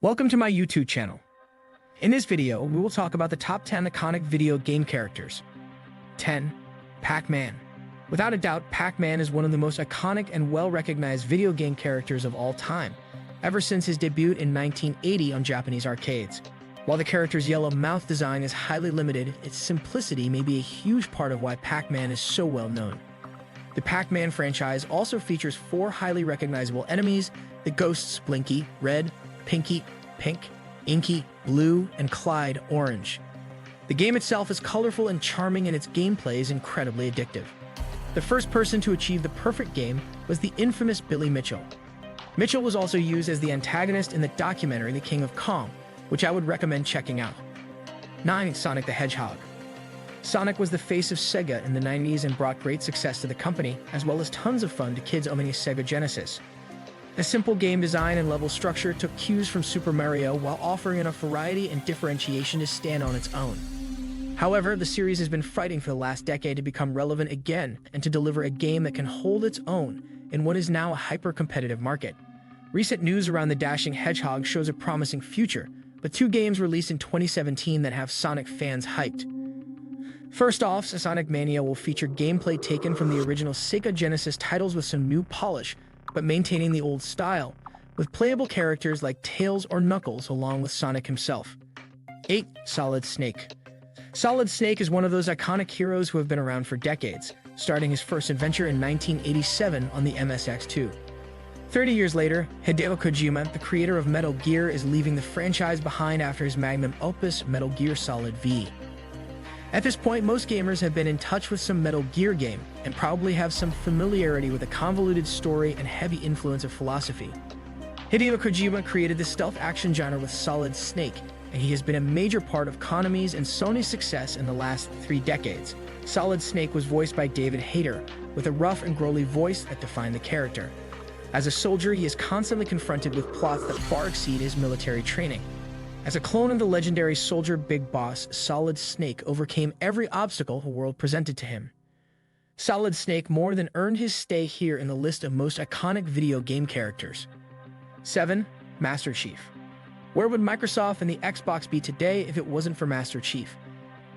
Welcome to my YouTube channel. In this video, we will talk about the top 10 iconic video game characters. 10. PacMan. Without a doubt, PacMan is one of the most iconic and well-recognized video game characters of all time, ever since his debut in 1980 on Japanese arcades. While the character's yellow mouth design is highly limited, its simplicity may be a huge part of why PacMan is so well known. The PacMan franchise also features 4 highly recognizable enemies: the ghosts Blinky, Red, Pinky, Pink, Inky, Blue, and Clyde, Orange. The game itself is colorful and charming, and its gameplay is incredibly addictive. The first person to achieve the perfect game was the infamous Billy Mitchell. Mitchell was also used as the antagonist in the documentary The King of Kong, which I would recommend checking out. 9. Sonic the Hedgehog. Sonic was the face of Sega in the 90s and brought great success to the company, as well as tons of fun to kids owning a Sega Genesis. A simple game design and level structure took cues from Super Mario while offering enough variety and differentiation to stand on its own. However, the series has been fighting for the last decade to become relevant again and to deliver a game that can hold its own in what is now a hyper-competitive market. Recent news around the dashing Hedgehog shows a promising future, with 2 games released in 2017 that have Sonic fans hyped. First off, Sonic Mania will feature gameplay taken from the original Sega Genesis titles with some new polish, but maintaining the old style, with playable characters like Tails or Knuckles along with Sonic himself. 8. Solid Snake. Solid Snake is one of those iconic heroes who have been around for decades, starting his first adventure in 1987 on the MSX2. 30 years later, Hideo Kojima, the creator of Metal Gear, is leaving the franchise behind after his magnum opus Metal Gear Solid V. At this point, most gamers have been in touch with some Metal Gear game and probably have some familiarity with a convoluted story and heavy influence of philosophy. Hideo Kojima created the stealth action genre with Solid Snake, and he has been a major part of Konami's and Sony's success in the last 3 decades. Solid Snake was voiced by David Hayter, with a rough and growly voice that defined the character. As a soldier, he is constantly confronted with plots that far exceed his military training. As a clone of the legendary soldier Big Boss, Solid Snake overcame every obstacle the world presented to him. Solid Snake more than earned his stay here in the list of most iconic video game characters. 7. Master Chief. Where would Microsoft and the Xbox be today if it wasn't for Master Chief?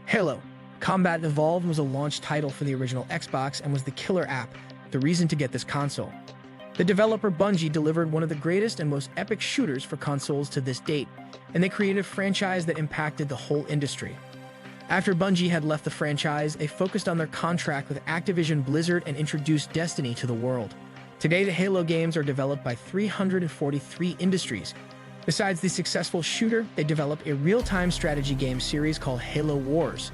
Halo Combat Evolved was a launch title for the original Xbox and was the killer app, the reason to get this console. The developer Bungie delivered one of the greatest and most epic shooters for consoles to this date, and they created a franchise that impacted the whole industry. After Bungie had left the franchise, they focused on their contract with Activision Blizzard and introduced Destiny to the world. Today, the Halo games are developed by 343 industries. Besides the successful shooter, they developed a real-time strategy game series called Halo Wars.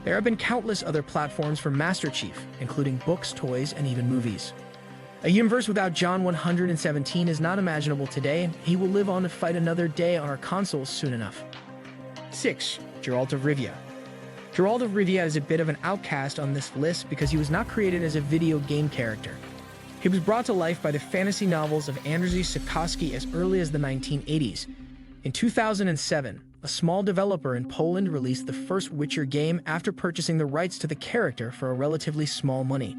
There have been countless other platforms for Master Chief, including books, toys, and even movies. A universe without John 117 is not imaginable today, and he will live on to fight another day on our consoles soon enough. 6. Geralt of Rivia. Geralt of Rivia is a bit of an outcast on this list because he was not created as a video game character. He was brought to life by the fantasy novels of 𝐦𝐤𝐤𝐬 𝐸 as early as the 1980s. In 2007, a small developer in Poland released the first Witcher game after purchasing the rights to the character for a relatively small money.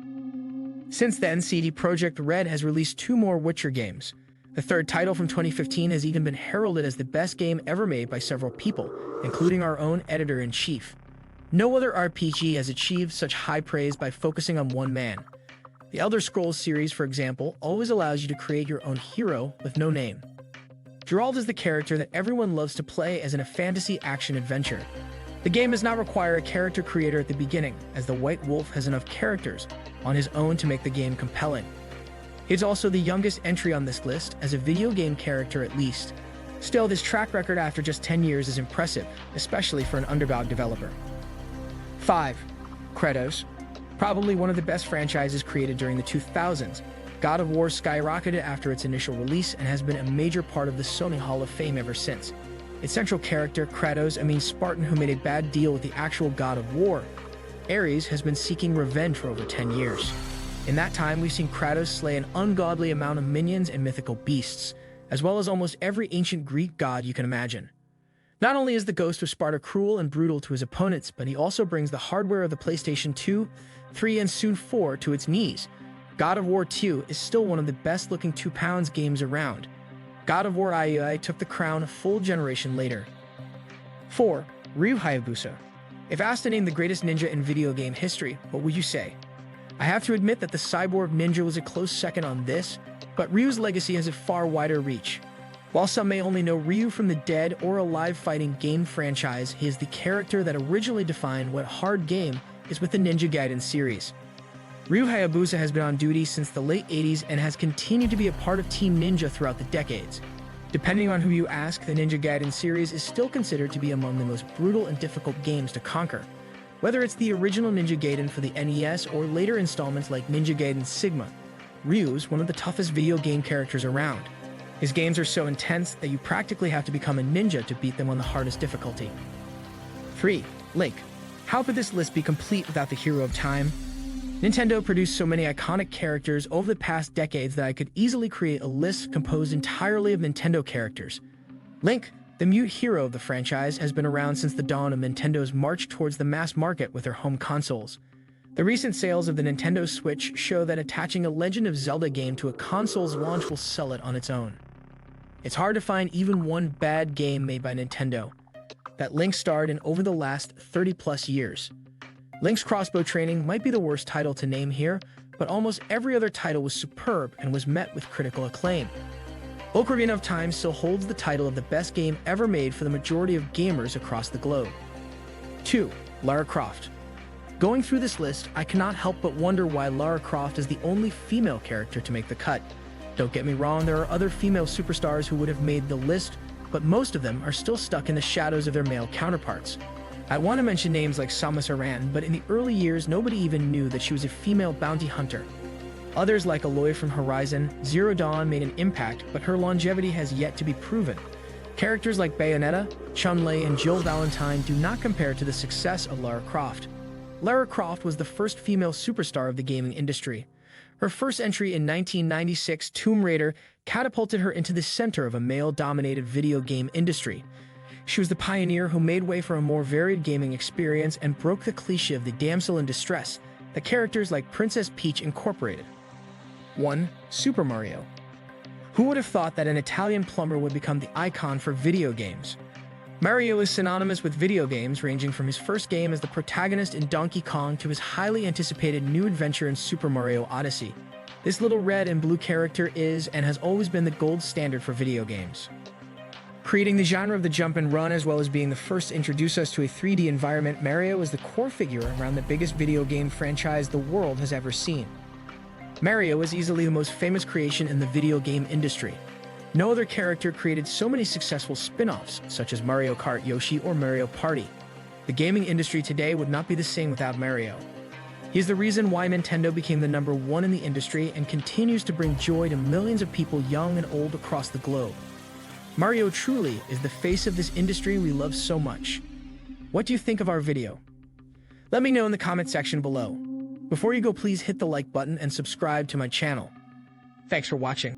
Since then, CD Projekt Red has released 2 more Witcher games. The third title from 2015 has even been heralded as the best game ever made by several people, including our own editor-in-chief. No other RPG has achieved such high praise by focusing on one man. The Elder Scrolls series, for example, always allows you to create your own hero with no name. Geralt is the character that everyone loves to play as in a fantasy action adventure. The game does not require a character creator at the beginning, as the White Wolf has enough characters on his own to make the game compelling. He's also the youngest entry on this list, as a video game character at least. Still, this track record after just 10 years is impressive, especially for an underdog developer. 5. Kratos. Probably one of the best franchises created during the 2000s. God of War skyrocketed after its initial release and has been a major part of the Sony Hall of Fame ever since. Its central character, Kratos, a mean Spartan who made a bad deal with the actual god of war, Ares, has been seeking revenge for over 10 years. In that time, we've seen Kratos slay an ungodly amount of minions and mythical beasts, as well as almost every ancient Greek god you can imagine. Not only is the Ghost of Sparta cruel and brutal to his opponents, but he also brings the hardware of the PlayStation 2, 3, and soon 4 to its knees. God of War 2 is still one of the best-looking 2 pounds games around. God of War 𝐦𝐤𝐤 took the crown a full generation later. 4. Ryu Hayabusa. If asked to name the greatest ninja in video game history, what would you say? I have to admit that the cyborg ninja was a close second on this, but Ryu's legacy has a far wider reach. While some may only know Ryu from the Dead or Alive fighting game franchise, he is the character that originally defined what hard game is with the Ninja Gaiden series. Ryu Hayabusa has been on duty since the late 80s and has continued to be a part of Team Ninja throughout the decades. Depending on who you ask, the Ninja Gaiden series is still considered to be among the most brutal and difficult games to conquer. Whether it's the original Ninja Gaiden for the NES or later installments like Ninja Gaiden 𝐦𝐨𝐫𝐞, Ryu's one of the toughest video game characters around. His games are so intense that you practically have to become a ninja to beat them on the hardest difficulty. 3. Link. How could this list be complete without the hero of time? Nintendo produced so many iconic characters over the past decades that I could easily create a list composed entirely of Nintendo characters. Link, the mute hero of the franchise, has been around since the dawn of Nintendo's march towards the mass market with their home consoles. The recent sales of the Nintendo Switch show that attaching a Legend of Zelda game to a console's launch will sell it on its own. It's hard to find even one bad game made by Nintendo that Link starred in over the last 30-plus years. Link's Crossbow Training might be the worst title to name here, but almost every other title was superb and was met with critical acclaim. Ocarina of Time still holds the title of the best game ever made for the majority of gamers across the globe. 2. Lara Croft. Going through this list, I cannot help but wonder why Lara Croft is the only female character to make the cut. Don't get me wrong, there are other female superstars who would have made the list, but most of them are still stuck in the shadows of their male counterparts. I want to mention names like Samus Aran, but in the early years, nobody even knew that she was a female bounty hunter. Others like Aloy from Horizon Zero Dawn made an impact, but her longevity has yet to be proven. Characters like Bayonetta, Chun-Li, and Jill Valentine do not compare to the success of Lara Croft. Lara Croft was the first female superstar of the gaming industry. Her first entry in 1996 Tomb Raider catapulted her into the center of a male-dominated video game industry. She was the pioneer who made way for a more varied gaming experience and broke the cliché of the damsel in distress that characters like Princess Peach incorporated. 1. Super Mario. Who would have thought that an Italian plumber would become the icon for video games? Mario is synonymous with video games, ranging from his first game as the protagonist in Donkey Kong to his highly anticipated new adventure in Super Mario Odyssey. This little red and blue character is and has always been the gold standard for video games. Creating the genre of the jump and run as well as being the first to introduce us to a 3D environment, Mario is the core figure around the biggest video game franchise the world has ever seen. Mario is easily the most famous creation in the video game industry. No other character created so many successful spin-offs, such as Mario Kart Yoshi or Mario Party. The gaming industry today would not be the same without Mario. He is the reason why Nintendo became the #1 in the industry and continues to bring joy to millions of people young and old across the globe. Mario truly is the face of this industry we love so much. What do you think of our video? Let me know in the comment section below. Before you go, please hit the like button and subscribe to my channel. Thanks for watching.